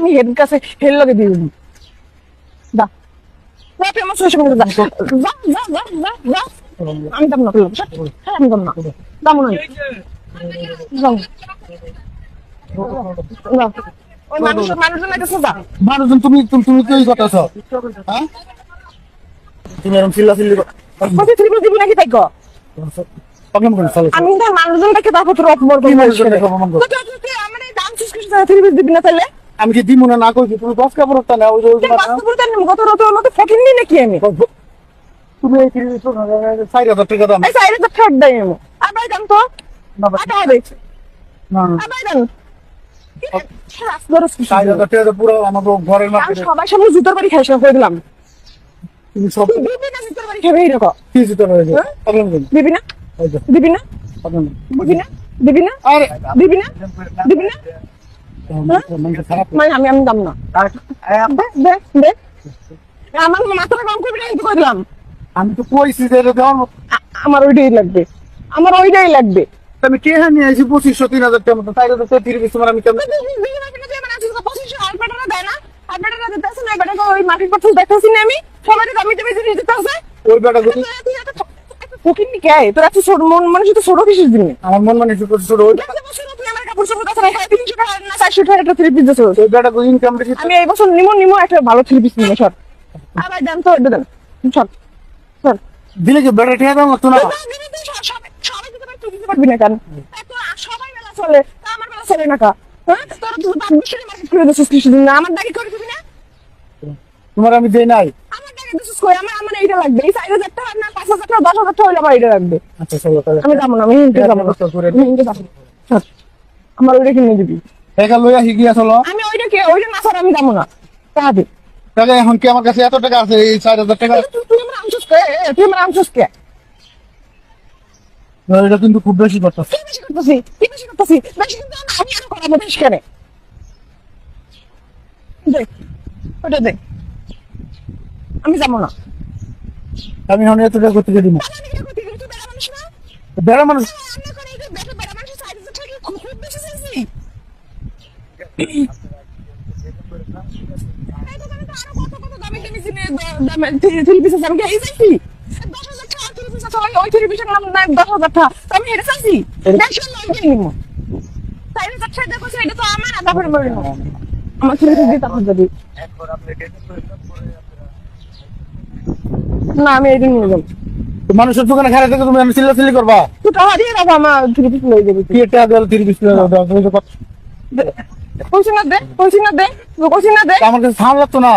আমি হেড কাছে হেল লগে দিয়ে দিই দা না তুই আমার সঙ্গে যা যা যা যা যা যা আমি দাম না হ্যাঁ আমি দাম না দাম না ওই মানুষজন একটা যা মানুষজন তুমি তুমি তুমি কি করতেছ হ্যাঁ তুমি এরকম চিল্লাচিল্লি কত ত্রিপুরা দিবি নাকি তাই কো প্রবলেম কোন চলো আমি না মানুষজনটাকে তারপর তোর অপমান কি করবো মানুষজনকে অপমান করবো? আমার এই দাম শেষ করে ত্রিপুরা দিবি না তাহলে আমি কি দিমু না কইছি তুমি দশ কাপড়টা নাও ওই যে বাস্তবতা গত রাতে মতো ফকিং নি নাকি আমি তুমি এই 30,000 টাকা দাম এই সাইডে তো ফেট দেই আমি আবার দাম তো না আটা হবে না আবার দাম দরস 4000 টাকা পুরো আমাকে ঘরের আমি মার্কেটে সবাই সামনে জুতোর বাড়ি খাইছ করে দিলাম তুমি সব দিবি না জুতোর বাড়ি খাবে এরকম কি জিতে রয়েছে প্রবলেম কোন দিবি না এই যে দিবি না প্রবলেম দিবি না দিবি না আরে দিবি না দিবি না মানে খারাপ মানে আমি দাম না দে দে আমার মাথাটা কম করবি না কিন্তু করে দিলাম আমি তো কইছি যে এটা দেওয়ার মতো আমার ওইটাই লাগবে আমার ওইটাই লাগবে আমি কে হ্যাঁ নিয়ে আসি 2500-3000 টাকা মতো 4000 টাকা 30 তোমার আমি কেমন ওই বেটা গুলি আমার মন মানে ছোট ছোট ওই বেটা গুলি ইনকাম বেশি আমি এই বছর নিমো একটা ভালো থ্রি পিস নিবো সর আবার দেন তো এটা দেন সর সর দিলে কি বেটা ঠেয়া দাও তো না সবাই দিতে পারবি, তুই দিতে পারবি না কেন? এত সবাই বেলা চলে, তা আমার বেলা চলে না কা? হ্যাঁ? তোরা তো বাপ বিশ্বরে market করে দিছিস কিছুদিন না, আমার দাগে করে দিবি না? তোমার আমি দেই নাই আমার দাগে দিছিস কই? আমার এইটা লাগবে। এই 4,000 টাকা না 5,000 টাকা 10,000 টাকা হইলে আমার এইটা লাগবে। আচ্ছা চলো তাহলে আমি যাবো না, আমি হিন্দি যাবো না। আমি হিন্দি যাবো না। ছাড়। আমার ওইটা কিনে দিবি। টাকা লইয়া হিগিয়া চলো আমি ওইটা না ছাড়া আমি যাবো না। টাকা দে। টাকা এখন কি আমার কাছে এত টাকা আছে এই 4000 টাকা তুই আমার আমচুস কে? তুই আমার আমচুস কে? এটা কিন্তু খুব বেশি করতেছে কি বেশি করতেছি? কি বেশি করতেছি? বেশি কিন্তু আমি আরো করাবো বেশি কেন? দে। ওটা দে। আমি যাবো না। আমি এখন এত টাকা করতে দিব আমি কি করতে গেলি? তুই বেড়া মানুষ না? বেড়া মানুষ আমি করে এই বেড়া মানুষের 4,000 টাকা খুব বেশি চাইছি। এই দোকানে তো আরো কত দামি দামি জিনিস দামে 3 পিসেস আমি কি এই চাইছি? 10,000 টাকা 3 পিসেস আছে ওই 3 পিসের নাম নাই 10,000 টাকা তো আমি এটা চাইছি। দেখো না আমি নিমু। 4,000 টাকা দেখো এটা তো আমার না তারপরে মরে না। আমার ছেলে দিতে তারপর যদি না আমি এই দিন নিয়ে যাবো। তো মানুষের দোকানে খারাপ থেকে তুমি আমি চিল্লাচিল্লি করবা তুই টাকা দিয়ে রাখো আমার 3 পিস লয়ে যাবি। কি টাকা দিলে 30 টাকা দাও তুমি তো কইছি না দে, কইছি না দে, কইছি না দে। আমার কাছে সামনে লাগতো না